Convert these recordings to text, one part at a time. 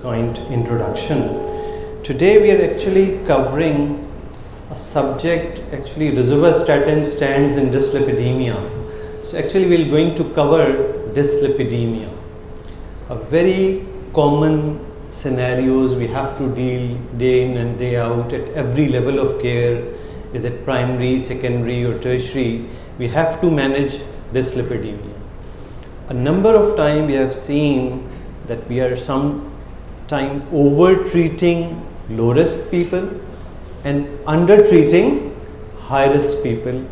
Kind introduction. Today we are actually covering a subject, actually rosuvastatin stands in dyslipidemia. So actually we are going to cover dyslipidemia. A very common scenarios we have to deal day in and day out at every level of care. Is it primary, secondary or tertiary? We have to manage dyslipidemia. A number of times we have seen that we are sometimes over treating low risk people and under treating high risk people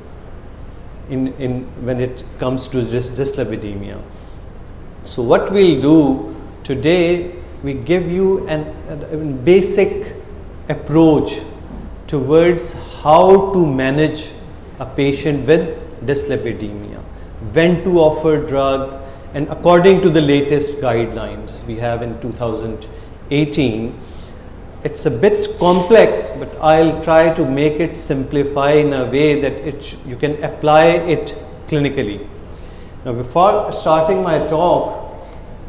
in when it comes to dyslipidemia. So what we'll do today, we give you a basic approach towards how to manage a patient with dyslipidemia, when to offer drug, and according to the latest guidelines we have in 2018. It's a bit complex, but I'll try to make it simplify in a way that you can apply it clinically. Now before starting my talk,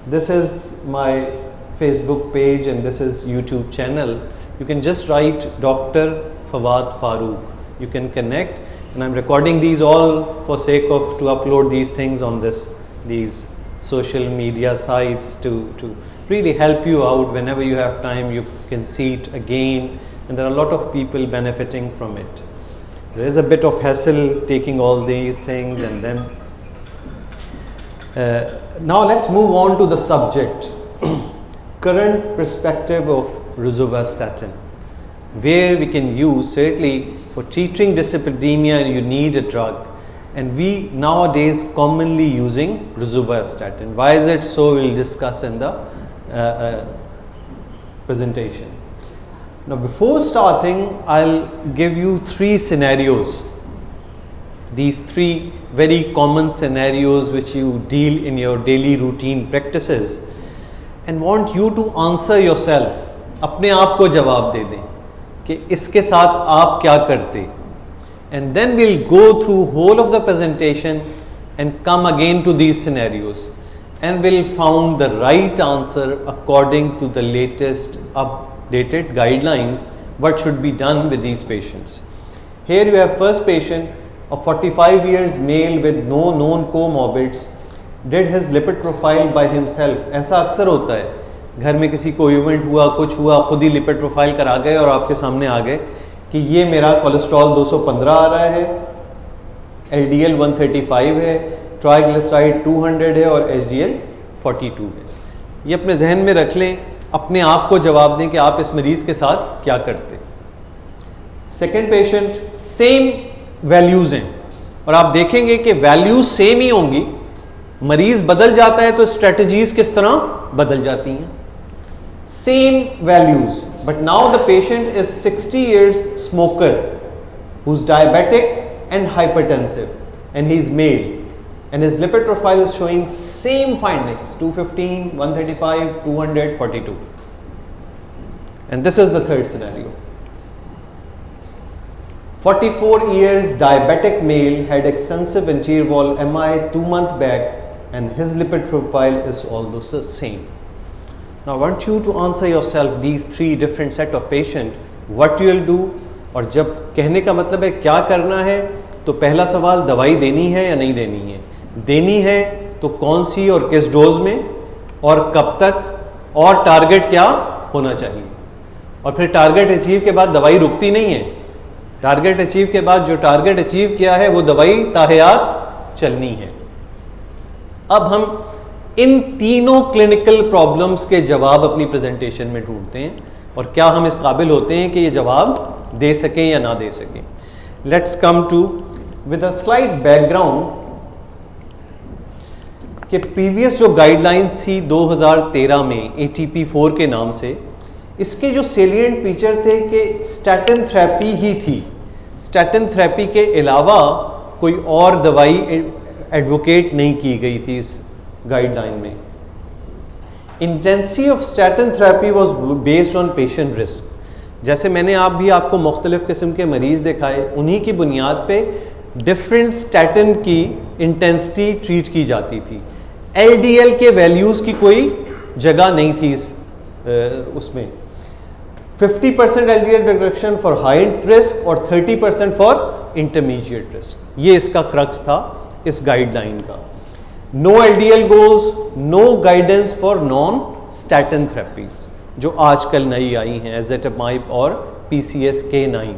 this is my Facebook page and this is YouTube channel. You can just write Dr. Fawad Farooq. You can connect, and I'm recording these all for sake of to upload these things on these social media sites to really help you out. Whenever you have time, you can see it again, and there are a lot of people benefiting from it. There is a bit of hassle taking all these things, and then now let's move on to the subject. Current perspective of rosuvastatin, where we can use, certainly for treating dyslipidemia you need a drug, and we nowadays commonly using rosuvastatin. Why is it so? We'll discuss in the presentation. Now before starting, I'll give you three scenarios. These three very common scenarios which you deal in your daily routine practices, and want you to answer yourself. अपने आप को जवाब दे दें कि इसके साथ आप क्या करते, and then we'll go through whole of the presentation and come again to these scenarios, and we'll found the right answer according to the latest updated guidelines what should be done with these patients. Here you have first patient, a 45 years male with no known comorbids, did his lipid profile by himself. ऐसा अक्सर होता है, घर में किसी को event हुआ, कुछ हुआ, खुद ही लिपिड प्रोफाइल करा गए और आपके सामने आ गए कि ये मेरा कोलेस्ट्रॉल 215 आ रहा है, LDL 135 है, ट्राइग्लिसराइड 200 है और HDL 42 है. ये अपने जहन में रख लें, अपने आप को जवाब दें कि आप इस मरीज़ के साथ क्या करते. सेकेंड पेशेंट, सेम वैल्यूज़ हैं और आप देखेंगे कि वैल्यूज़ सेम ही होंगी, मरीज़ बदल जाता है तो स्ट्रेटजीज़ किस तरह बदल जाती हैं. Same values, but now the patient is 60 years smoker who's diabetic and hypertensive, and he's male, and his lipid profile is showing same findings, 215, 135, 200, 42. And this is the third scenario. 44 years diabetic male had extensive anterior wall MI 2 months back, and his lipid profile is also the same. Now I want you to answer yourself these three different set of patient, what you will do. और जब कहने का मतलब है क्या करना है, तो पहला सवाल दवाई देनी है या नहीं देनी है, देनी है तो कौन सी और किस डोज में और कब तक, और टारगेट क्या होना चाहिए. और फिर टारगेट अचीव के बाद दवाई रुकती नहीं है, टारगेट अचीव के बाद जो टारगेट अचीव किया है वो दवाई ताहयात चलनी है. अब हम इन तीनों क्लिनिकल प्रॉब्लम्स के जवाब अपनी प्रेजेंटेशन में ढूंढते हैं, और क्या हम इस काबिल होते हैं कि ये जवाब दे सकें या ना दे सकें. Let's come to with a slide background कि प्रीवियस जो गाइडलाइन थी 2013 में ATP4 के नाम से, इसके जो सेलिएंट फीचर थे कि स्टैटिन थेरेपी ही थी. स्टैटिन थेरेपी के अलावा कोई और दवाई एडवोकेट नहीं की गई थी इस गाइडलाइन में. Intensity of statin therapy was based on patient risk. जैसे मैंने आपको मुख्तलिफ किस्म के मरीज़ दिखाए, उन्हीं की बुनियाद पे डिफरेंट स्टैटिन की इंटेंसिटी ट्रीट की जाती थी. LDL के वैल्यूज़ की कोई जगह नहीं थी इस उसमें 50% LDL reduction for high risk और 30% फॉर इंटरमीडिएट रिस्क। ये इसका क्रक्स था इस गाइडलाइन का। No LDL goals, no guidance for non statin therapies जो आजकल नई आई हैं, एज़ेटामाइब और PCSK9।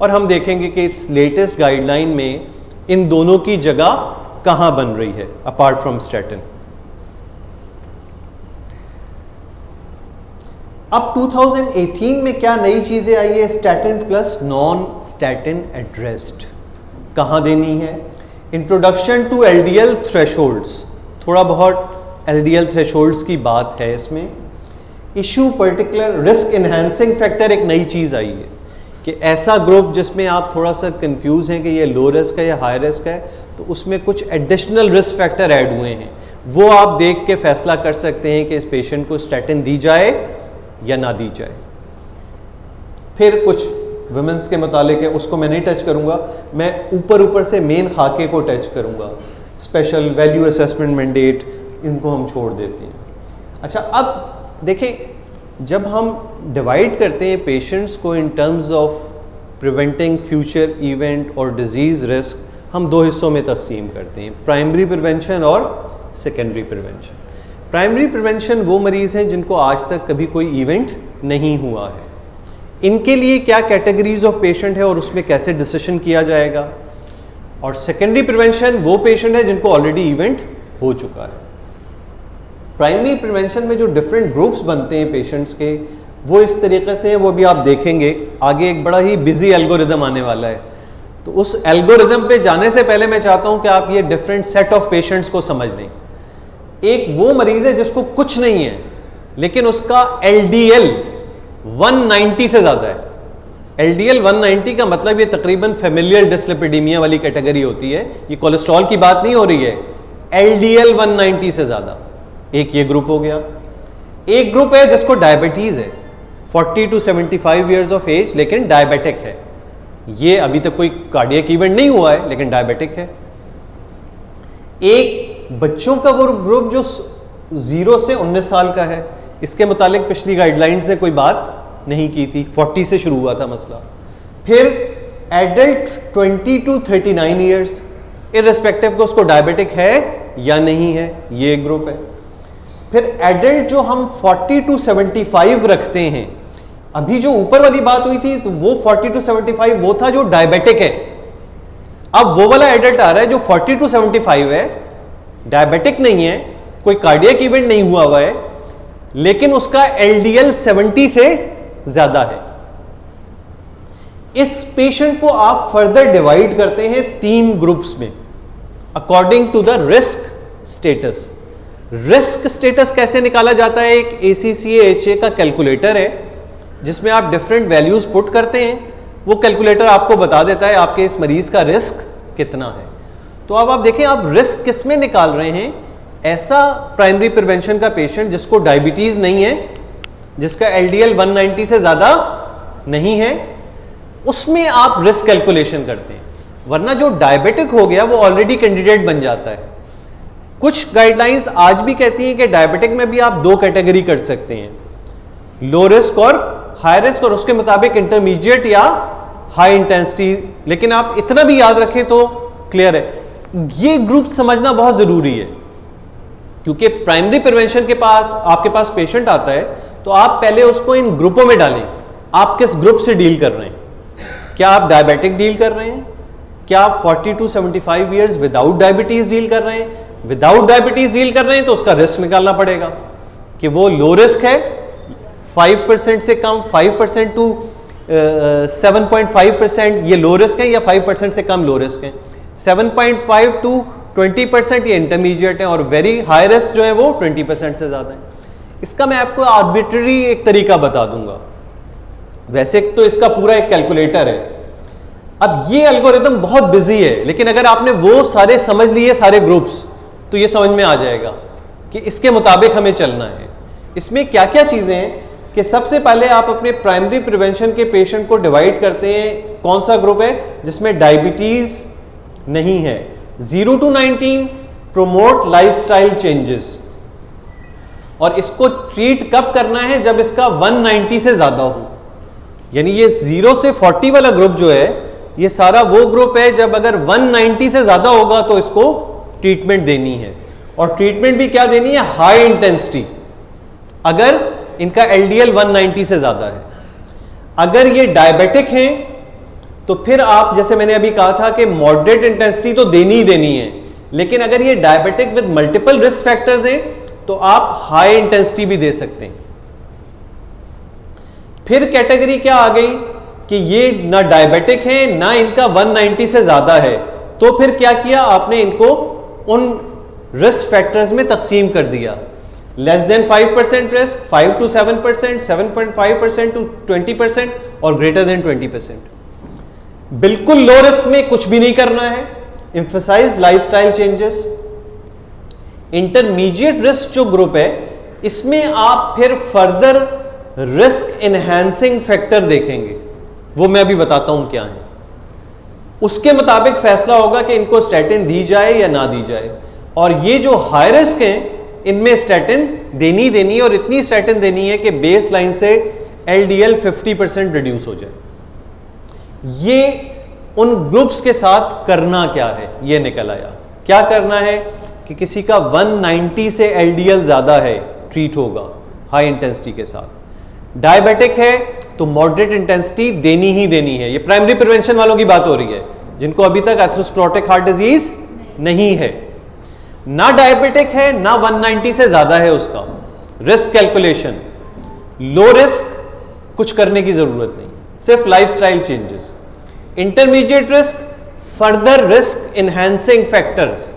और हम देखेंगे कि इस लेटेस्ट गाइडलाइन में इन दोनों की जगह कहां बन रही है अपार्ट फ्रॉम स्टैटिन। अब 2018 में क्या नई चीजें आई है? Statin plus non statin addressed कहां देनी है? इंट्रोडक्शन टू LDL थ्रेशोल्ड्स, थोड़ा बहुत LDL थ्रेशोल्ड्स की बात है इसमें। Issue particular risk enhancing factor, एक नई चीज आई है कि ऐसा ग्रुप जिसमें आप थोड़ा सा कंफ्यूज हैं कि ये लो रिस्क है या हाई रिस्क है, तो उसमें कुछ एडिशनल रिस्क फैक्टर ऐड हुए हैं, वो आप देख के फैसला कर सकते हैं कि इस पेशेंट को स्टैटिन दी जाए या ना दी जाए। फिर कुछ वुमेन्स के मुतालिक है, उसको मैं नहीं टच करूंगा, मैं ऊपर से मेन खाके को टच करूंगा। स्पेशल वैल्यू असेसमेंट मैंडेट, इनको हम छोड़ देते हैं। अच्छा, अब देखें, जब हम डिवाइड करते हैं पेशेंट्स को in terms of preventing future event और डिजीज़ रिस्क, हम दो हिस्सों में तकसीम करते हैं, प्राइमरी प्रिवेंशन और सेकेंडरी प्रिवेंशन। प्राइमरी प्रिवेंशन वो मरीज़ हैं जिनको आज तक कभी कोई इवेंट नहीं हुआ है, इनके लिए क्या कैटेगरीज ऑफ पेशेंट है और उसमें कैसे डिसीजन किया जाएगा। और सेकेंडरी प्रिवेंशन वो पेशेंट है जिनको ऑलरेडी इवेंट हो चुका है। प्राइमरी प्रिवेंशन में जो डिफरेंट ग्रुप्स बनते हैं पेशेंट्स के, वो इस तरीके से हैं, वो भी आप देखेंगे आगे। एक बड़ा ही बिजी एल्गोरिदम आने वाला है, तो उस एल्गोरिदम पे जाने से पहले मैं चाहता हूं कि आप ये डिफरेंट सेट ऑफ पेशेंट्स को समझ लें। एक वो मरीज है जिसको कुछ नहीं है लेकिन उसका LDL 190 से ज्यादा है। LDL 190 का मतलब ये तकरीबन फेमिलियल डिस्लिपिडीमिया वाली कैटेगरी होती है, ये कोलेस्ट्रॉल की बात नहीं हो रही है, LDL 190 से ज्यादा। एक ये ग्रुप हो गया। एक ग्रुप है जिसको डायबिटीज है, 40 to 75 ईयर्स ऑफ एज, लेकिन डायबिटिक है। ये अभी तक कोई कार्डियक इवेंट नहीं हुआ है लेकिन डायबिटिक है। एक बच्चों का वो ग्रुप जो 0 से 19 साल का है, इसके मुतालिक पिछली गाइडलाइंस ने कोई बात नहीं की थी, 40 से शुरू हुआ था मसला। फिर एडल्ट 20 to 39 ईयर्स, इररिस्पेक्टिव को उसको डायबिटिक है या नहीं है, ये एक ग्रुप है। फिर एडल्ट जो हम 40 to 75 रखते हैं, अभी जो ऊपर वाली बात हुई थी तो वो 40 to 75 वो था जो डायबिटिक है। अब वो वाला एडल्ट आ रहा है जो 40 to 75 है, डायबिटिक नहीं है, कोई कार्डियक इवेंट नहीं हुआ है, लेकिन उसका LDL 70 से ज्यादा है। इस पेशेंट को आप फर्दर डिवाइड करते हैं 3 ग्रुप्स में according to the risk status. Risk status कैसे निकाला जाता है? एक ACCA-HA का कैलकुलेटर है जिसमें आप डिफरेंट वैल्यूज पुट करते हैं, वो कैलकुलेटर आपको बता देता है आपके इस मरीज का रिस्क कितना है। तो अब आप देखें, आप रिस्क किस में निकाल रहे हैं? ऐसा प्राइमरी प्रिवेंशन का पेशेंट जिसको डायबिटीज नहीं है, जिसका LDL 190 से ज्यादा नहीं है, उसमें आप रिस्क कैलकुलेशन करते हैं। वरना जो डायबिटिक हो गया वो ऑलरेडी कैंडिडेट बन जाता है। कुछ गाइडलाइंस आज भी कहती हैं कि डायबिटिक में भी आप 2 कैटेगरी कर सकते हैं, लो रिस्क और हाई रिस्क, और उसके मुताबिक इंटरमीडिएट या हाई इंटेंसिटी। लेकिन आप इतना भी याद रखें तो क्लियर है, ये ग्रुप समझना बहुत जरूरी है, क्योंकि प्राइमरी प्रिवेंशन के पास आपके पास पेशेंट आता है तो आप पहले उसको इन ग्रुपों में डालें। आप किस ग्रुप से डील कर रहे हैं? क्या आप डायबिटिक डील कर रहे हैं? क्या आप 40 to 75 years without diabetes deal कर रहे हैं? विदाउट डायबिटीज डील कर रहे हैं तो उसका रिस्क निकालना पड़ेगा कि वो लो रिस्क है, 5% से कम, 5% टू 7.5% ये लो रिस्क है, या 5% से कम लो रिस्क है, 7.5 to 20% ये इंटरमीडिएट है, और वेरी हाई रिस्क जो है वो 20% से ज़्यादा है। इसका मैं आपको आर्बिट्ररी एक तरीका बता दूंगा, वैसे तो इसका पूरा एक कैलकुलेटर है। अब ये एल्गोरिदम बहुत बिजी है, लेकिन अगर आपने वो सारे समझ लिए सारे ग्रुप्स, तो ये समझ में आ जाएगा कि इसके मुताबिक हमें चलना है। इसमें क्या क्या चीज़ें हैं कि सबसे पहले आप अपने प्राइमरी प्रिवेंशन के पेशेंट को डिवाइड करते हैं, कौन सा ग्रुप है जिसमें डायबिटीज़ नहीं है। 0 to 19 प्रोमोट लाइफस्टाइल चेंजेस, और इसको ट्रीट कब करना है, जब इसका 190 से ज्यादा हो। यानी ये 0 से 40 वाला ग्रुप जो है, ये सारा वो ग्रुप है जब अगर 190 से ज्यादा होगा तो इसको ट्रीटमेंट देनी है। और ट्रीटमेंट भी क्या देनी है, हाई इंटेंसिटी, अगर इनका एलडीएल 190 से ज्यादा है। अगर ये डायबिटिक हैं तो फिर आप, जैसे मैंने अभी कहा था कि मॉडरेट इंटेंसिटी तो देनी ही देनी है, लेकिन अगर ये diabetic with multiple risk factors हैं तो आप हाई इंटेंसिटी भी दे सकते हैं। फिर कैटेगरी क्या आ गई कि ये ना डायबिटिक है ना इनका 190 से ज्यादा है, तो फिर क्या किया आपने, इनको उन रिस्क फैक्टर्स में तकसीम कर दिया। Less than 5% risk 5 to 7%, 7.5% to 20% और ग्रेटर देन 20%। बिल्कुल लो रिस्क में कुछ भी नहीं करना है, emphasize lifestyle changes. Intermediate risk जो ग्रुप है, इसमें आप फिर फर्दर रिस्क एनहांसिंग फैक्टर देखेंगे, वो मैं अभी बताता हूं क्या है। उसके मुताबिक फैसला होगा कि इनको स्टैटिन दी जाए या ना दी जाए। और ये जो हाई रिस्क हैं, इनमें स्टैटिन देनी है, और इतनी स्टैटिन देनी है कि बेस लाइन से एलडीएल 50% रिड्यूस हो जाए। ये उन ग्रुप्स के साथ करना क्या है, ये निकल आया। क्या करना है कि किसी का 190 से एलडीएल ज्यादा है, ट्रीट होगा हाई इंटेंसिटी के साथ। डायबिटिक है तो मॉडरेट इंटेंसिटी देनी ही देनी है। ये प्राइमरी प्रिवेंशन वालों की बात हो रही है, जिनको अभी तक एथेरोस्क्लेरोटिक हार्ट डिजीज नहीं है। ना डायबिटिक है ना 190 से ज्यादा है उसका। रिस्क कैलकुलेशन, लो रिस्क, कुछ करने की जरूरत नहीं, सिर्फ lifestyle changes. Intermediate risk, further risk enhancing factors,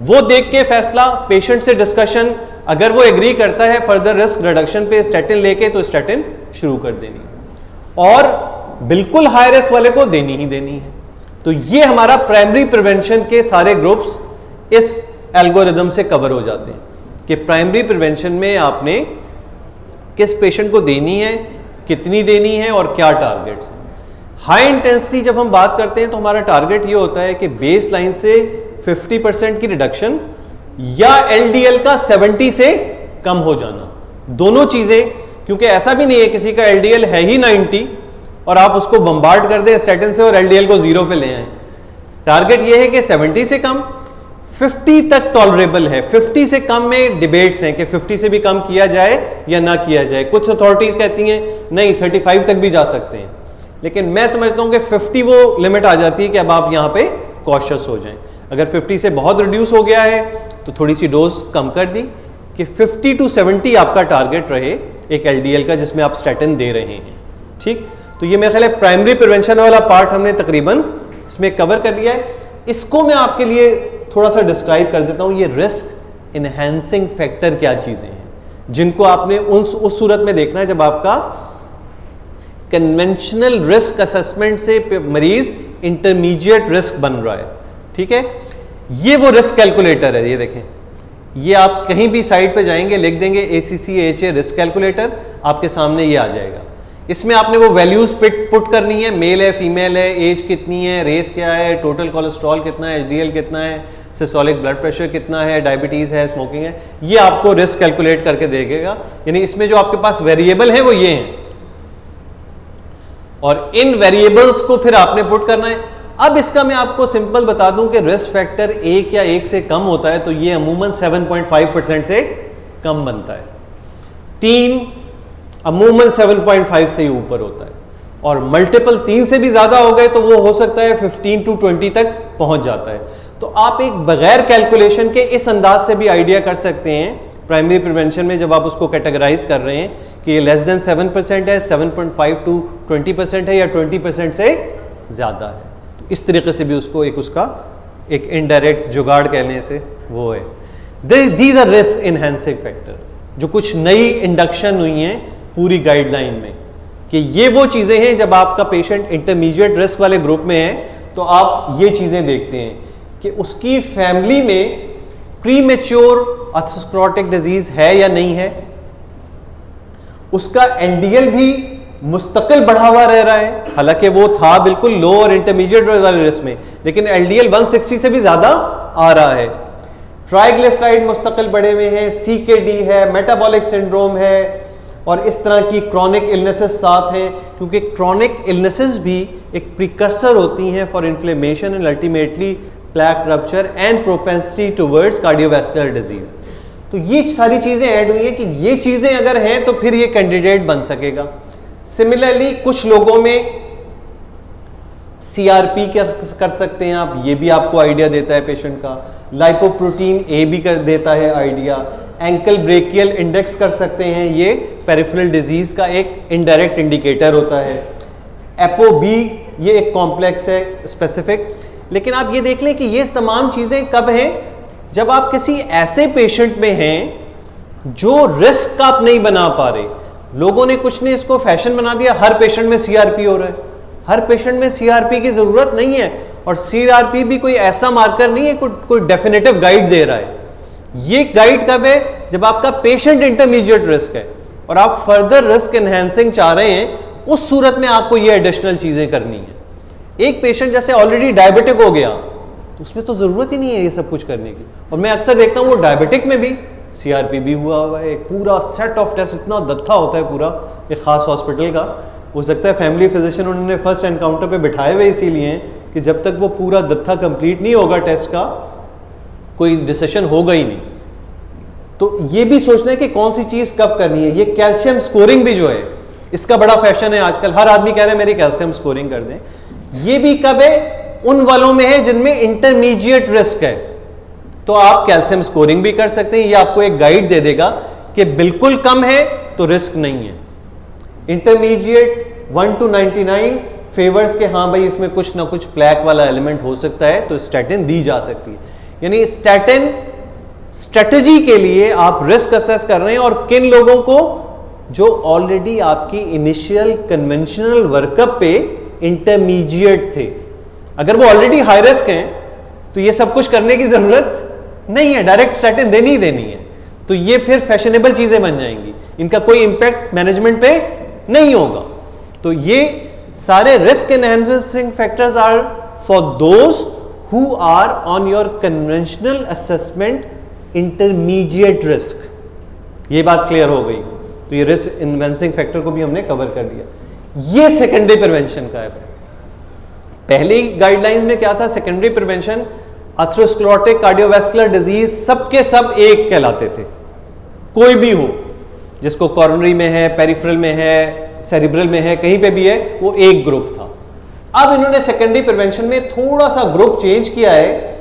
वो देख के फैसला, पेशेंट से डिस्कशन, अगर वो एग्री करता है फर्दर रिस्क रिडक्शन पे स्टैटिन लेके, तो स्टैटिन शुरू कर देनी, और बिल्कुल हाई रिस्क वाले को देनी ही देनी है। तो ये हमारा प्राइमरी प्रिवेंशन के सारे ग्रुप्स इस एल्गोरिदम से कवर हो जाते हैं कि प्राइमरी प्रिवेंशन में आपने किस पेशेंट को देनी है, कितनी देनी है और क्या टारगेट्स हैं। हाई इंटेंसिटी जब हम बात करते हैं तो हमारा टारगेट ये होता है कि बेस लाइन से 50% की रिडक्शन या एलडीएल का 70 से कम हो जाना, दोनों चीजें। क्योंकि ऐसा भी नहीं है किसी का एलडीएल है ही 90 और आप उसको बम्बार्ड कर दें स्टैटिन से और एलडीएल को 0 पे ले आए। टारगेट ये है कि 70 से कम, 50 तक टॉलरेबल है। 50 से कम में डिबेट्स हैं कि 50 से भी कम किया जाए या ना किया जाए। कुछ अथॉरिटीज कहती हैं नहीं 35 तक भी जा सकते हैं, लेकिन मैं समझता हूं कि 50 वो लिमिट आ जाती है कि अब आप यहां पे कॉशियस हो जाएं। अगर 50 से बहुत रिड्यूस हो गया है तो थोड़ी सी डोज कम कर दी कि 50 to 70 आपका टारगेट रहे एक एलडीएल का, जिसमें आप स्टैटिन दे रहे हैं। ठीक, तो ये मेरे ख्याल है प्राइमरी प्रिवेंशन वाला पार्ट हमने तकरीबन इसमें कवर कर लिया है। इसको मैं आपके लिए थोड़ा सा डिस्क्राइब कर देता हूं। ये रिस्क एनहांसिंग फैक्टर क्या चीजें हैं जिनको आपने उस सूरत में देखना है जब आपका कन्वेंशनल रिस्क असेसमेंट से मरीज इंटरमीडिएट रिस्क बन रहा है। ठीक है, ये वो रिस्क कैलकुलेटर है। ये देखें, ये आप कहीं भी साइट पे जाएंगे, लिख देंगे ACCHA रिस्क कैलकुलेटर, आपके सामने ये आ जाएगा। इसमें आपने वो वैल्यूज पुट करनी है, मेल है, फीमेल है, एज कितनी है, रेस क्या है, टोटल कोलेस्ट्रॉल कितना है, HDL कितना है, सिस्टोलिक ब्लड प्रेशर कितना है, डायबिटीज है, स्मोकिंग है, ये आपको रिस्क कैलकुलेट करके देगा। यानी इसमें जो आपके पास वेरिएबल है वो ये हैं, और इन वेरिएबल्स को फिर आपने पुट करना है। अब इसका मैं आपको सिंपल बता दूं कि रिस्क फैक्टर 1 या 1 से कम होता है तो ये अमूमन 7.5% से कम बनता है। 3 अमूमन 7.5 से ही ऊपर होता है, और मल्टीपल 3 से भी ज्यादा हो गए तो वो हो सकता है 15 to 20 तक पहुंच जाता है। तो आप एक बगैर कैलकुलेशन के इस अंदाज से भी आइडिया कर सकते हैं प्राइमरी प्रिवेंशन में, जब आप उसको कैटेगराइज कर रहे हैं कि ये लेस देन 7% है, 7.5 to 20% है, या 20% से ज्यादा है। तो इस तरीके से भी उसको एक उसका एक इनडायरेक्ट जुगाड़ कहने से वो है। These are risk enhancing factor, जो कुछ नई इंडक्शन हुई हैं पूरी गाइडलाइन में, कि ये वो चीजें हैं जब आपका पेशेंट इंटरमीडिएट रिस्क वाले ग्रुप में है तो आप ये चीजें देखते हैं कि उसकी फैमिली में प्रीमेच्योर एथेरोस्क्लेरोटिक डिजीज है या नहीं है, उसका एलडीएल भी मुस्तकिल बढ़ा हुआ रह रहा है, हालांकि वो था बिल्कुल लो और इंटरमीडिएट वाले रिस्क में, लेकिन एलडीएल 160 से भी ज्यादा आ रहा है। ट्राइग्लिसराइड मुस्तकिल बढ़े हुए हैं, CKD है, मेटाबॉलिक सिंड्रोम है, और इस तरह की क्रॉनिक इलनेसेस साथ हैं, क्योंकि क्रॉनिक इलनेसेस भी एक प्रिकर्सर होती हैं for inflammation and ultimately plaque rupture and propensity towards cardiovascular disease. तो ये सारी चीज़ें ऐड हुई हैं कि ये चीज़ें अगर हैं तो फिर ये कैंडिडेट बन सकेगा। सिमिलरली कुछ लोगों में CRP कर सकते हैं आप, ये भी आपको आइडिया देता है पेशेंट का। लाइपोप्रोटीन A भी कर देता है आइडिया। एंकल ब्रेकियल इंडेक्स कर सकते हैं, ये पेरिफेरल डिजीज का एक इनडायरेक्ट इंडिकेटर होता है। ApoB ये एक कॉम्प्लेक्स है स्पेसिफिक। लेकिन आप ये देख लें कि ये तमाम चीज़ें कब हैं, जब आप किसी ऐसे पेशेंट में हैं जो रिस्क आप नहीं बना पा रहे। लोगों ने कुछ ने इसको फैशन बना दिया, हर पेशेंट में CRP हो रहा है। हर पेशेंट में CRP की जरूरत नहीं है, और CRP भी कोई ऐसा मार्कर नहीं है कोई डेफिनेटिव गाइड दे रहा है। ये गाइड कब है, जब आपका पेशेंट इंटरमीडिएट रिस्क है और आप फर्दर रिस्क एनहेंसिंग चाह रहे हैं, उस सूरत में आपको ये एडिशनल चीजें करनी है। एक पेशेंट जैसे ऑलरेडी डायबिटिक हो गया तो उसमें तो जरूरत ही नहीं है ये सब कुछ करने की। और मैं अक्सर देखता हूँ वो डायबिटिक में भी CRP भी हुआ है, एक पूरा सेट ऑफ टेस्ट, इतना दत्था होता है पूरा एक खास हॉस्पिटल का। हो सकता है फैमिली फिजिशियन उन्होंने फर्स्ट एनकाउंटर पे बिठाए हुए इसीलिए कि जब तक वो पूरा दत्था कंप्लीट नहीं होगा टेस्ट का, कोई डिसीजन होगा ही नहीं। तो ये भी सोचना है कि कौन सी चीज कब करनी है। ये कैल्शियम स्कोरिंग भी जो है, इसका बड़ा फैशन है आजकल, हर आदमी कह रहे हैं मेरी कैल्शियम स्कोरिंग कर दें। ये भी कब है, उन वालों में है जिनमें इंटरमीडिएट रिस्क है, तो आप कैल्शियम स्कोरिंग भी कर सकते हैं। ये आपको एक गाइड दे देगा कि बिल्कुल कम है तो रिस्क नहीं है। इंटरमीडिएट 1 to 99 फेवर्स के हाँ भाई इसमें कुछ ना कुछ प्लैक वाला एलिमेंट हो सकता है, तो स्टैटिन दी जा सकती है। यानी स्टैटिन स्ट्रेटजी के लिए आप रिस्क असेस कर रहे हैं, और किन लोगों को, जो ऑलरेडी आपकी इनिशियल कन्वेंशनल वर्कअप पे इंटरमीडिएट थे। अगर वो ऑलरेडी हाई रिस्क हैं तो ये सब कुछ करने की जरूरत नहीं है, डायरेक्ट स्टैटिन देनी ही देनी है। तो ये फिर फैशनेबल चीजें बन जाएंगी, इनका कोई इंपैक्ट मैनेजमेंट पे नहीं होगा। तो ये सारे risk enhancing factors are for those who are on your conventional assessment intermediate risk. ये बात क्लियर हो गई। तो ये रिस्क एनहांसिंग फैक्टर को भी हमने कवर कर दिया। ये सेकेंडरी प्रिवेंशन का है। पहली गाइडलाइंस में क्या था, सेकेंडरी प्रिवेंशन अथेरोस्क्लेरोटिक कार्डियोवैस्कुलर डिजीज सबके सब एक कहलाते थे। कोई भी हो, जिसको कॉरोनरी में है, पेरिफेरल में है, सेरिब्रल में है, कहीं पे भी है, वो एक ग्रुप था। अब इन्होंने सेकेंडरी प्रिवेंशन में थोड़ा सा ग्रुप चेंज किया है,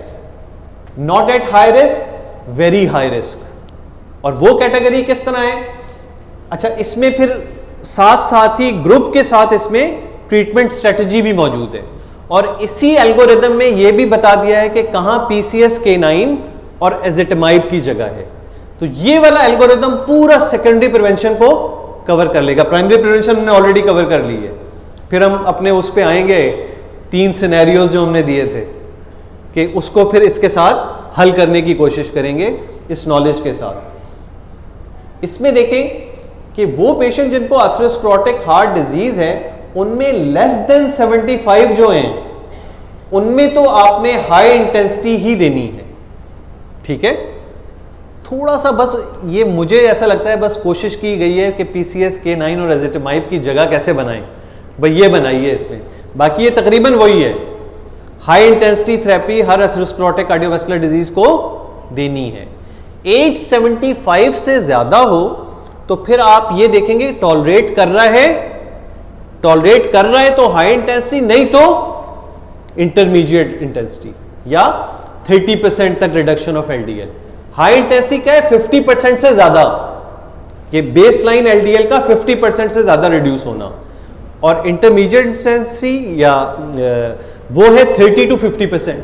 not at high risk, very high risk. और वो कैटेगरी किस तरह है, अच्छा इसमें फिर साथ साथ ही ग्रुप के साथ इसमें ट्रीटमेंट स्ट्रेटजी भी मौजूद है। और इसी एल्गोरिदम में यह भी बता दिया है कि कहां PCSK9 और एजिटेमाइब की जगह है। तो ये वाला एल्गोरिदम पूरा सेकेंडरी प्रिवेंशन को कवर कर लेगा। प्राइमरी प्रिवेंशन हमने ऑलरेडी कवर कर ली है। फिर हम अपने उस पे आएंगे 3 सिनेरियोज जो हमने दिए थे कि उसको फिर इसके साथ हल करने की कोशिश करेंगे इस नॉलेज के साथ। इसमें देखें कि वो पेशेंट जिनको अथेरोस्क्लेरोटिक हार्ट डिजीज है उनमें लेस देन 75 जो हैं उनमें तो आपने हाई इंटेंसिटी ही देनी है। ठीक है, थोड़ा सा बस ये मुझे ऐसा लगता है बस कोशिश की गई है कि PCSK9 और एजिटेमाइब की जगह कैसे बनाएं, भाई ये बनाइए इसमें। बाकी ये तकरीबन वही है, हाई इंटेंसिटी थेरेपी हर एथेरोस्क्लेरोटिक कार्डियोवैस्कुलर डिजीज को देनी है। एज 75 से ज्यादा हो तो फिर आप ये देखेंगे टॉलरेट कर रहा है तो हाई इंटेंसिटी, नहीं तो इंटरमीडिएट इंटेंसिटी या 30% तक reduction of LDL। High intensity क्या है, 50% से ज्यादा, कि बेस लाइन LDL का 50% से ज्यादा रिड्यूस होना। और इंटरमीडिएट इंटेंसिटी या वो है 30 to 50%।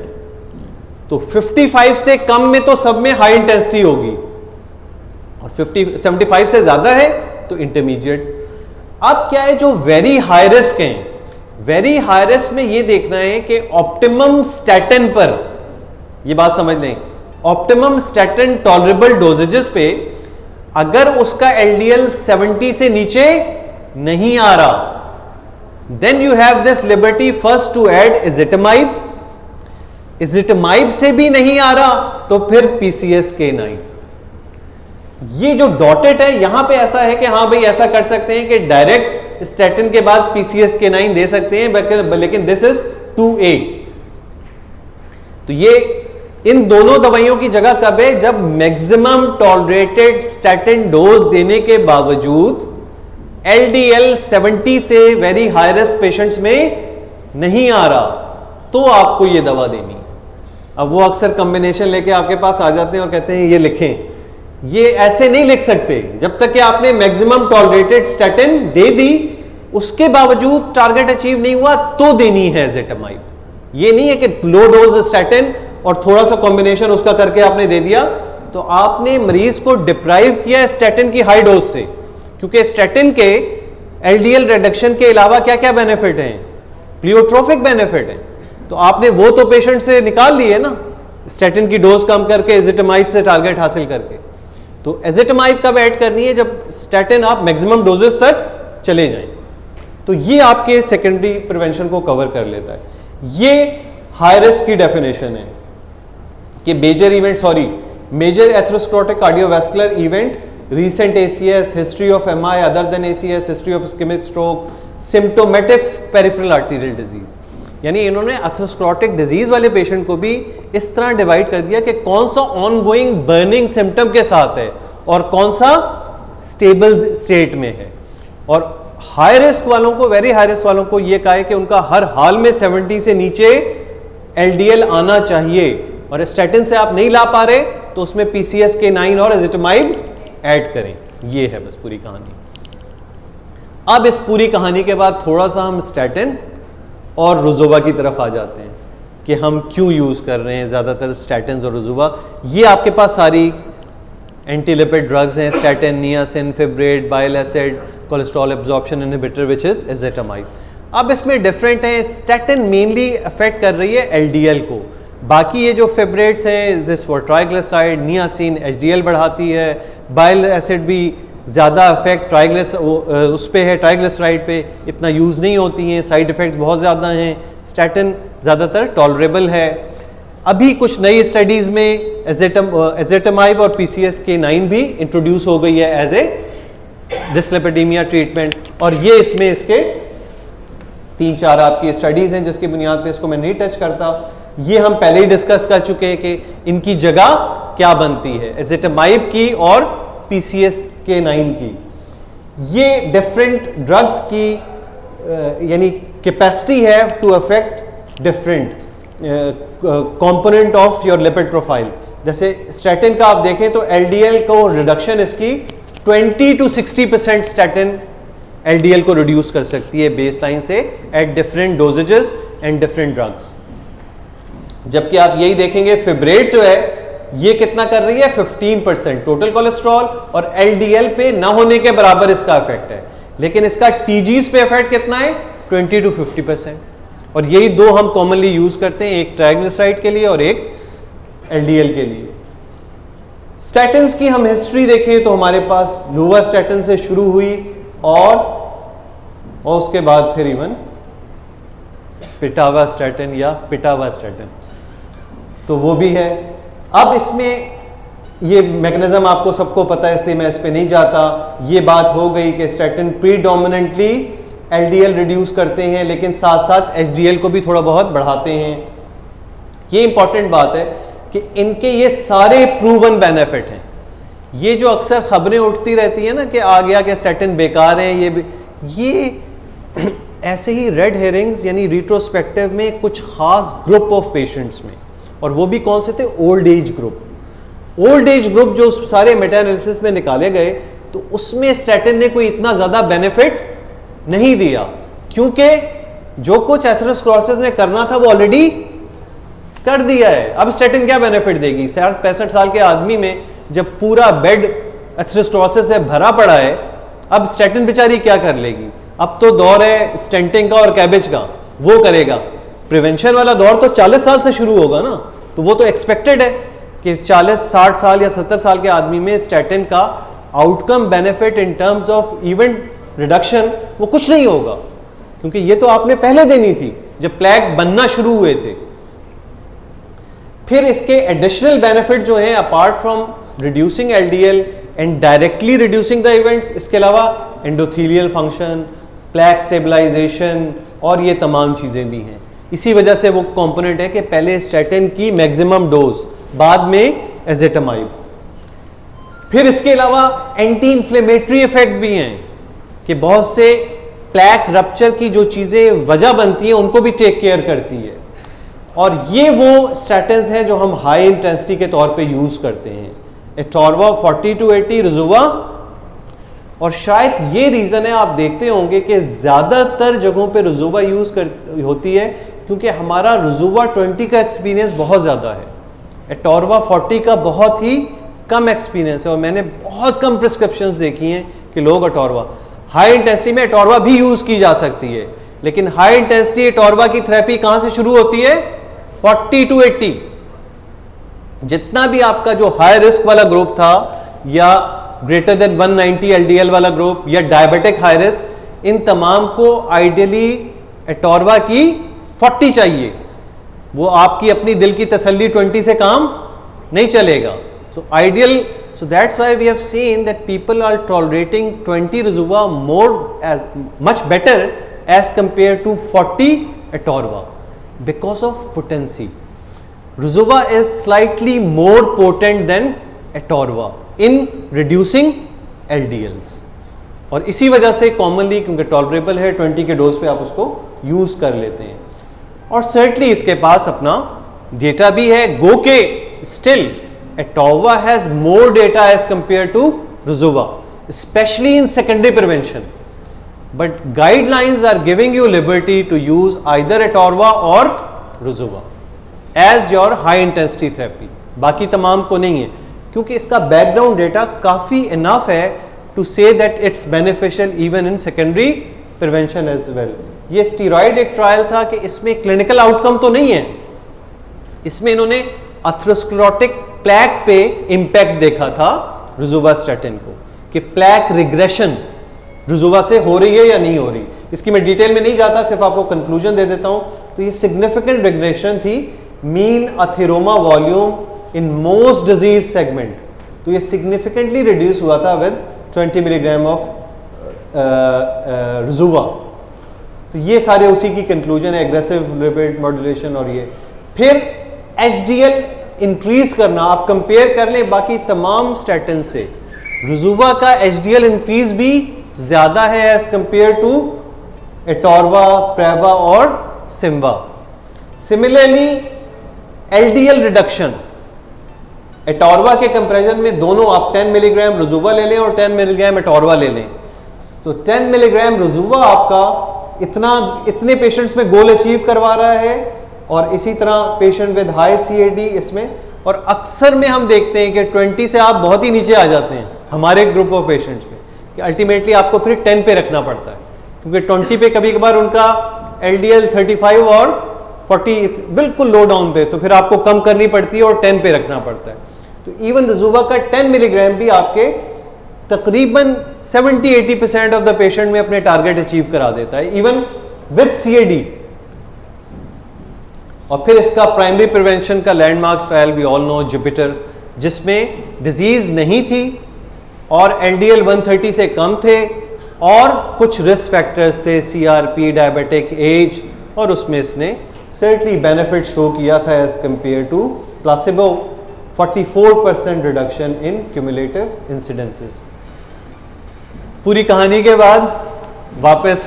तो 55 से कम में तो सब में हाई इंटेंसिटी होगी, और 75 से ज्यादा है तो इंटरमीडिएट। अब क्या है, जो वेरी हाई रिस्क हैं, वेरी हाई रिस्क में ये देखना है कि ऑप्टिमम स्टैटिन पर, ये बात समझ लें, ऑप्टिमम स्टैटिन टॉलरेबल डोजेजेस पे अगर उसका LDL 70 से नीचे नहीं आ रहा, then you have this liberty first to add ezetimibe. Ezetimibe से भी नहीं आ रहा तो फिर PCSK9। ये जो डॉटेड है यहां पे ऐसा है कि हाँ भाई ऐसा कर सकते हैं कि डायरेक्ट स्टैटिन के बाद PCSK9 दे सकते हैं, लेकिन दिस इज 2A। तो ये इन दोनों दवाइयों की जगह कब है? जब मैक्सिमम टॉलरेटेड स्टैटिन डोज देने के बावजूद LDL 70 से वेरी हाई रिस्क पेशेंट्स में नहीं आ रहा तो आपको ये दवा देनी है। अब वो अक्सर कॉम्बिनेशन लेके आपके पास आ जाते हैं और कहते हैं ये लिखें। ये ऐसे नहीं लिख सकते। जब तक कि आपने मैक्सिमम टॉलरेटेड स्टैटिन दे दी, उसके बावजूद टारगेट अचीव नहीं हुआ तो देनी है एजेटामाइब। ये नहीं है कि लो डोज स्टैटिन और थोड़ा सा कॉम्बिनेशन उसका करके आपने दे दिया, तो आपने मरीज को डिप्राइव किया स्टैटिन की हाई डोज से। क्योंकि स्टैटिन के LDL रिडक्शन के अलावा क्या क्या बेनिफिट हैं? प्लियोट्रोफिक बेनिफिट है। तो आपने वो तो पेशेंट से निकाल लिए ना, स्टैटिन की डोज कम करके एजेटामाइब से टारगेट हासिल करके। तो एजेटामाइब कब ऐड करनी है? जब स्टैटिन आप मैक्सिमम डोजेस तक चले जाएं। तो ये आपके सेकेंडरी प्रिवेंशन को कवर कर लेता है। ये हाई रिस्क की डेफिनेशन है कि major atherosclerotic cardiovascular event, recent ACS, history of MI other than ACS, history of ischemic stroke, symptomatic peripheral arterial disease। यानी इन्होंने एथेरोस्क्लेरोटिक डिजीज वाले पेशेंट को भी इस तरह डिवाइड कर दिया कि कौन सा ऑनगोइंग बर्निंग सिम्टम के साथ है और कौन सा स्टेबल स्टेट में है। और हाई रिस्क वालों को, वेरी हाई रिस्क वालों को यह कहा है कि उनका हर हाल में 70 से नीचे LDL आना चाहिए, और स्टैटिन से आप नहीं ला पा रहे तो उसमें PCSK9 और एजेटामाइब ऐड करें। ये है बस पूरी कहानी। अब इस पूरी कहानी के बाद थोड़ा सा हम स्टैटिन और रुजुवा की तरफ आ जाते हैं कि हम क्यों यूज़ कर रहे हैं ज़्यादातर स्टैटिन और रुजुवा। ये आपके पास सारी एंटीलिपिड ड्रग्स हैं, statin, niacin, fibrate, bile acid, cholesterol absorption inhibitor which is ezetimibe. अब इसमें डिफरेंट है। स्टैटिन मेनली अफेक्ट कर रही है LDL को, बाकी ये जो फिब्रेट्स हैं this for triglyceride, niacin HDL बढ़ाती है, बाइल एसिड भी ज़्यादा इफेक्ट उस पे है, ट्राइग्लिसराइड पे इतना यूज़ नहीं होती हैं, साइड इफ़ेक्ट्स बहुत ज़्यादा हैं। स्टैटिन ज़्यादातर टॉलरेबल है। अभी कुछ नई स्टडीज़ में एजेटामाइब और PCSK9 भी इंट्रोड्यूस हो गई है एज ए डिस्लिपिडीमिया ट्रीटमेंट, और ये इसमें इसके 3-4 आपकी स्टडीज़ हैं जिसकी बुनियाद पे इसको मैं नहीं टच करता। ये हम पहले ही डिस्कस कर चुके हैं कि इनकी जगह क्या बनती है, एजेटामाइब की और PCSK9 की। ये डिफरेंट ड्रग्स की यानी कैपेसिटी है to affect different component of your lipid profile. जैसे स्टैटिन का आप देखें तो LDL को रिडक्शन इसकी 20 to 60% स्टैटिन LDL को रिड्यूस कर सकती है बेसलाइन से at different dosages and different drugs. जबकि आप यही देखेंगे फिब्रेट जो है ये कितना कर रही है, 15% टोटल कोलेस्ट्रॉल, और LDL पे ना होने के बराबर इसका इफेक्ट है, लेकिन इसका TGs पे इफेक्ट कितना है, 20 to 50%। और यही दो हम कॉमनली यूज करते हैं, एक ट्राइग्लिसराइड के लिए और एक LDL के लिए। स्टैटिन्स की हम हिस्ट्री देखें तो हमारे पास लोवास्टैटिन से शुरू हुई और उसके बाद फिर इवन पिटावास्टैटिन या पिटावास्टैटिन, तो वो भी है। अब इसमें ये मैकेनिज्म आपको सबको पता है इसलिए मैं इस पे नहीं जाता। ये बात हो गई कि स्टैटिन प्रीडोमिनेंटली LDL रिड्यूस करते हैं, लेकिन साथ साथ HDL को भी थोड़ा बहुत बढ़ाते हैं। ये इंपॉर्टेंट बात है कि इनके ये सारे प्रूवन बेनिफिट हैं। ये जो अक्सर खबरें उठती रहती है ना कि आ गया कि स्टैटिन बेकार है, ये ऐसे ही रेड हेरिंग्स, यानी रिट्रोस्पेक्टिव में कुछ खास ग्रुप ऑफ पेशेंट्स में, और वो भी कौन से थे, ओल्ड एज ग्रुप जो सारे मेटा एनालिसिस में निकाले गए, तो उसमें स्टैटिन ने कोई इतना ज़्यादा बेनिफिट नहीं दिया, क्योंकि जो कुछ एथेरोस्क्लेरोसिस ने करना था वो ऑलरेडी कर दिया है। अब स्टैटिन क्या बेनिफिट देगी? 65 साल के आदमी में जब पूरा बेड एथेरोस्क्लेरोसिस से भरा पड़ा है, अब स्टैटिन बेचारी क्या कर लेगी? अब तो दौर है स्टेंटिंग का और कैबेज का, वो करेगा। प्रिवेंशन वाला दौर तो 40 साल से शुरू होगा ना, तो वो तो एक्सपेक्टेड है कि 40, 60 साल या 70 साल के आदमी में स्टैटिन का outcome benefit in terms of event reduction वो कुछ नहीं होगा, क्योंकि ये तो आपने पहले देनी थी जब प्लेग बनना शुरू हुए थे। फिर इसके एडिशनल बेनिफिट जो हैं apart from reducing LDL and directly reducing the events, इसके अलावा एंडोथेलियल फंक्शन, प्लैक स्टेबलाइजेशन और ये तमाम चीज़ें भी हैं। इसी वजह से वो कंपोनेंट है कि पहले स्टैटिन की मैक्सिमम डोज, बाद में एजेटामाइब। फिर इसके अलावा एंटी इंफ्लेमेटरी इफेक्ट भी हैं कि बहुत से प्लैक रप्चर की जो चीज़ें वजह बनती हैं उनको भी टेक केयर करती है। और ये वो स्टैटिन्स हैं जो हम हाई इंटेंसिटी के तौर पे यूज़ करते हैं, एटोरवा 40 to 80, रिजुवा। और शायद ये रीज़न है, आप देखते होंगे कि ज़्यादातर जगहों पे रिजुवा यूज़ होती है क्योंकि हमारा रिजुवा 20 का एक्सपीरियंस बहुत ज़्यादा है, एटोरवा 40 का बहुत ही कम एक्सपीरियंस है। और मैंने बहुत कम प्रिस्क्रिप्शंस देखी हैं कि लोग एटोरवा, हाई इंटेंसिटी में एटोरवा भी यूज़ की जा सकती है, लेकिन हाई इंटेंसिटी एटोरवा की थेरेपी कहाँ से शुरू होती है? 40 to 80। जितना भी आपका जो हाई रिस्क वाला ग्रुप था या ग्रेटर देन 190 एलडीएल वाला ग्रुप या डायबिटिक हाई रिस्क, इन तमाम को आइडियली एटोरवा की 40 चाहिए। वो आपकी अपनी दिल की तसल्ली 20 से काम नहीं चलेगा। So ideal, so that's why we have seen that people are tolerating 20 Rizuva much better as compared to 40 Atorva because of potency. Rizuva is slightly more potent than Atorva in reducing LDLs और इसी वजह से commonly क्योंकि tolerable है 20 के dose पे आप उसको यूज कर लेते हैं। और सर्टनली इसके पास अपना डेटा भी है, गो के still Atorva has more data as compared to Rizuva, especially in secondary prevention. But guidelines are giving you liberty to use either Atorva or Rizuva as your high intensity therapy. बाकी तमाम को नहीं है क्योंकि इसका बैकग्राउंड डेटा काफ़ी enough है to say that it's beneficial even in secondary prevention as well. ये स्टीरॉयड एक ट्रायल था कि इसमें क्लिनिकल आउटकम तो नहीं है, इसमें इन्होंने अथेरोस्क्लेरोटिक प्लैक पे इंपैक्ट देखा था रिजुवास्टैटिन को कि प्लैक रिग्रेशन रिजुवा से हो रही है या नहीं हो रही। इसकी मैं डिटेल में नहीं जाता, सिर्फ आपको कंक्लूजन दे देता हूं। तो ये सिग्निफिकेंट रिग्रेशन थी mean atheroma volume in most disease segment, तो ये सिग्निफिकेंटली रिड्यूस हुआ था विद 20 मिलीग्राम ऑफ रिजुवा। तो ये सारे उसी की कंक्लूजन है, एग्रेसिव लिपिड मॉड्यूलेशन। और ये फिर एचडीएल इंक्रीज करना, आप कंपेयर कर लें बाकी तमाम स्टैटिन से, रिजुवा का एचडीएल इंक्रीज भी ज्यादा है एज कंपेयर टू एटोरवा, प्रेवा और सिम्वा। सिमिलरली एलडीएल रिडक्शन, एटोरवा के कंपैरिजन में दोनों आप 10 मिलीग्राम रिजुवा ले लें और 10 मिलीग्राम एटोरवा ले लें, तो 10 मिलीग्राम रिजुवा आपका इतने पेशेंट्स में गोल अचीव करवा रहा है और इसी तरह पेशेंट विद हाई सीएडी इसमें। और अक्सर में हम देखते हैं कि 20 से आप बहुत ही नीचे आ जाते हैं हमारे ग्रुप ऑफ पेशेंट्स पे, कि अल्टीमेटली आपको फिर 10 पे रखना पड़ता है क्योंकि 20 पे कभी कभार उनका एलडीएल 35 और 40 बिल्कुल लो डाउन पे, तो फिर आपको कम करनी पड़ती है और 10 पे रखना पड़ता है। तो इवन रिजुवा का 10 मिलीग्राम भी आपके तकरीबन 70-80% ऑफ द पेशेंट में अपने टारगेट अचीव करा देता है इवन विद सीएडी। और फिर इसका प्राइमरी प्रिवेंशन का landmark trial we all know, Jupiter, जिसमें डिजीज नहीं थी और एलडीएल 130 से कम थे और कुछ रिस्क फैक्टर्स थे, सीआरपी, डायबिटिक, एज, और उसमें इसने सर्टनली बेनिफिट शो किया था as compared to placebo, 44% reduction in cumulative incidences. पूरी कहानी के बाद वापस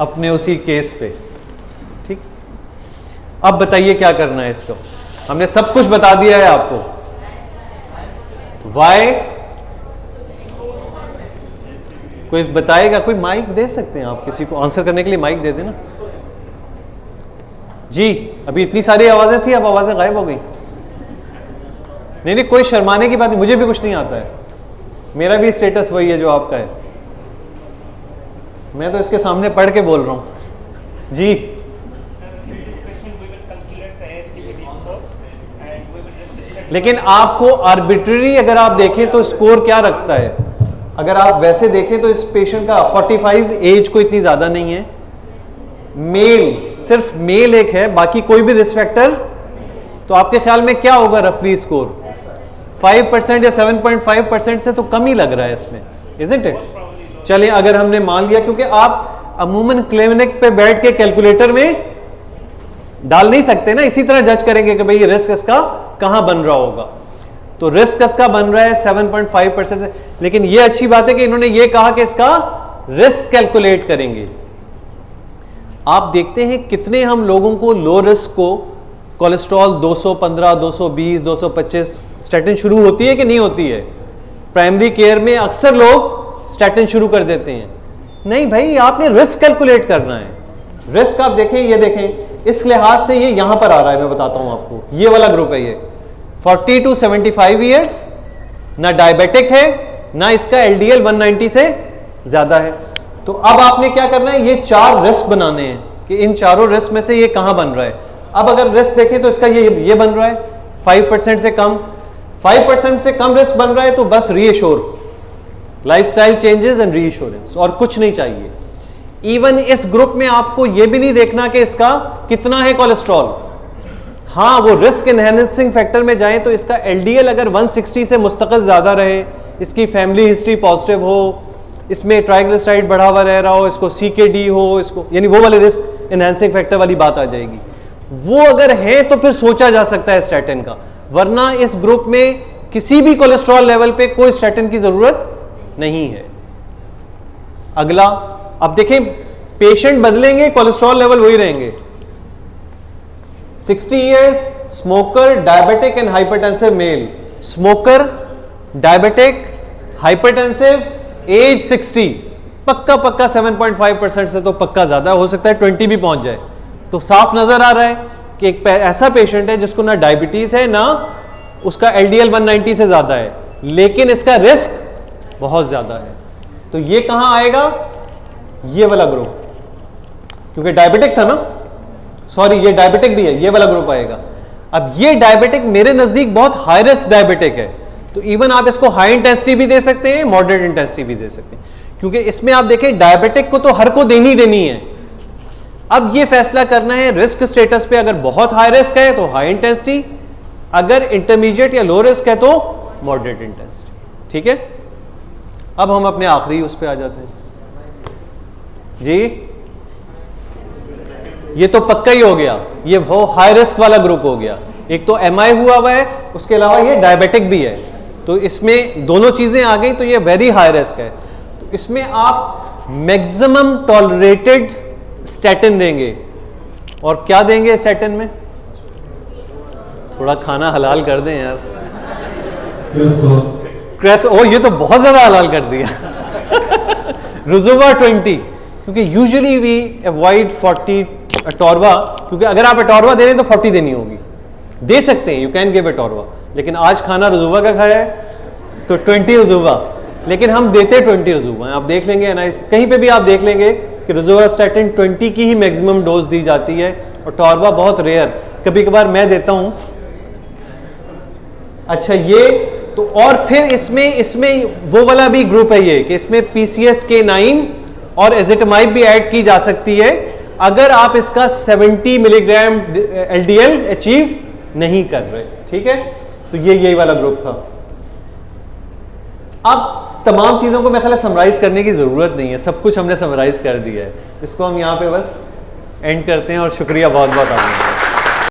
अपने उसी केस पे, ठीक। अब बताइए क्या करना है इसको, हमने सब कुछ बता दिया है आपको। वाई कोई बताएगा? कोई माइक दे सकते हैं आप, किसी को आंसर करने के लिए माइक दे देना जी। अभी इतनी सारी आवाजें थी, अब आवाजें गायब हो गई। नहीं नहीं, कोई शर्माने की बात नहीं, मुझे भी कुछ नहीं आता है, मेरा भी स्टेटस वही है जो आपका है, मैं तो इसके सामने पढ़ के बोल रहा हूं जी। लेकिन आपको आर्बिट्ररी अगर आप देखें तो स्कोर क्या रखता है, अगर आप वैसे देखें तो इस पेशेंट का 45 एज को इतनी ज्यादा नहीं है, मेल सिर्फ मेल एक है, बाकी कोई भी रिस्क फैक्टर तो आपके ख्याल में क्या होगा रफली स्कोर? 5% या 7.5% से तो कम ही लग रहा है इसमें, इज़न्ट इट? चलिए अगर हमने मान लिया, क्योंकि आप अमूमन क्लिनिक पे बैठ के कैलकुलेटर में डाल नहीं सकते ना, इसी तरह जज करेंगे कि भाई ये रिस्क इसका कहां बन रहा होगा। तो रिस्क इसका बन रहा है 7.5% से, लेकिन ये अच्छी बात है कि इन्होंने ये कहा कि इसका रिस्क कैलकुलेट करेंगे। आप देखते हैं कितने हम लोगों को लो रिस्क को कोलेस्ट्रॉल 215, 220, 225 स्टैटिन शुरू होती है कि नहीं होती है? प्राइमरी केयर में अक्सर लोग स्टैटिन शुरू कर देते हैं। नहीं भाई, आपने रिस्क कैलकुलेट करना है। रिस्क आप देखें, ये देखें, इस लिहाज से ये यहां पर आ रहा है, मैं बताता हूं आपको। ये वाला ग्रुप है, ये 40 to 75 ईयर्स, ना डायबिटिक है, ना इसका एलडीएल 190 से ज्यादा है। तो अब आपने क्या करना है, ये 4 रिस्क बनाने हैं कि इन चारों रिस्क में से ये कहां बन रहा है। अब अगर रिस्क देखें तो इसका ये बन रहा है 5% से कम, 5% से कम रिस्क बन रहा है, तो बस reassure, lifestyle changes and reassurance, और कुछ नहीं चाहिए। इवन इस ग्रुप में आपको यह भी नहीं देखना कि इसका कितना है कोलेस्ट्रॉल। हाँ, वो रिस्क एनहांसिंग फैक्टर में जाएं तो इसका एलडीएल अगर 160 से मुस्तकिल ज्यादा रहे, इसकी फैमिली हिस्ट्री पॉजिटिव हो, इसमें ट्राइग्लिसराइड बढ़ा हुआ रह रहा हो, इसको सीकेडी हो, इसको यानी वो वाले रिस्क एनहांसिंग फैक्टर वाली बात आ जाएगी। वो अगर है तो फिर सोचा जा सकता है स्टैटिन का, वरना इस ग्रुप में किसी भी कोलेस्ट्रॉल लेवल पे कोई स्टैटिन की जरूरत नहीं है। अगला, अब देखें, पेशेंट बदलेंगे, कोलेस्ट्रॉल लेवल वही रहेंगे। 60 years, smoker, diabetic and hypertensive male. Smoker, diabetic, hypertensive, age 60, पक्का 7.5% से तो पक्का ज्यादा हो सकता है 20 भी पहुंच जाए। तो साफ नजर आ रहा है कि एक ऐसा पेशेंट है जिसको ना डायबिटीज है, ना उसका एलडीएल 190 से ज्यादा है, लेकिन इसका रिस्क बहुत ज्यादा है। तो ये कहां आएगा? ये वाला ग्रुप, क्योंकि डायबिटिक था ना, सॉरी ये डायबिटिक भी है, ये वाला ग्रुप आएगा। अब ये डायबिटिक मेरे नजदीक बहुत हाई रिस्क डायबिटिक है, तो इवन आप इसको हाई इंटेंसिटी भी दे सकते हैं, मॉडरेट इंटेंसिटी भी दे सकते हैं, क्योंकि इसमें आप देखें डायबिटिक को तो हर को देनी है। अब ये फैसला करना है रिस्क स्टेटस पे, अगर बहुत हाई रिस्क है तो हाई इंटेंसिटी, अगर इंटरमीडिएट या लो रिस्क है तो मॉडरेट इंटेंसिटी। ठीक है, अब हम अपने आखिरी उस पर आ जाते हैं जी। ये तो पक्का ही हो गया, ये वो हाई रिस्क वाला ग्रुप हो गया। एक तो एमआई हुआ है, उसके अलावा ये डायबिटिक भी है, तो इसमें दोनों चीजें आ गई, तो ये वेरी हाई रिस्क है। तो इसमें आप मैक्सिमम टॉलरेटेड स्टैटिन देंगे, और क्या देंगे स्टैटिन में? थोड़ा खाना हलाल कर दें यार। क्रेस, ओ ये तो बहुत ज्यादा हलाल कर दिया। रुजुवा 20, क्योंकि यूजुअली वी अवॉइड 40 अटोरवा, क्योंकि अगर आप अटोरवा दे रहे हैं तो 40 देनी होगी। दे सकते हैं, यू कैन गिव अटोरवा, लेकिन आज खाना रुजुवा का खाया है तो 20 रुजुवा, लेकिन हम देते 20 रुजुवा। आप देख लेंगे एनाइस, कहीं पे भी आप देख लेंगे कि रोज़ुवास्टैटिन 20 की ही मैक्सिमम डोज दी जाती है, और टॉर्वा बहुत रेयर, कभी कभार मैं देता हूं। अच्छा, ये तो, और फिर इसमें वो वाला भी ग्रुप है ये कि इसमें PCSK9 और एजिटामाइब भी ऐड की जा सकती है अगर आप इसका 70 मिलीग्राम LDL अचीव नहीं कर रहे। ठीक है, तो ये यही वाला ग्रुप था। अब तमाम चीज़ों को मैं ख्याल समराइज करने की ज़रूरत नहीं है, सब कुछ हमने समराइज कर दिया है। इसको हम यहाँ पे बस एंड करते हैं, और शुक्रिया बहुत बहुत आपका।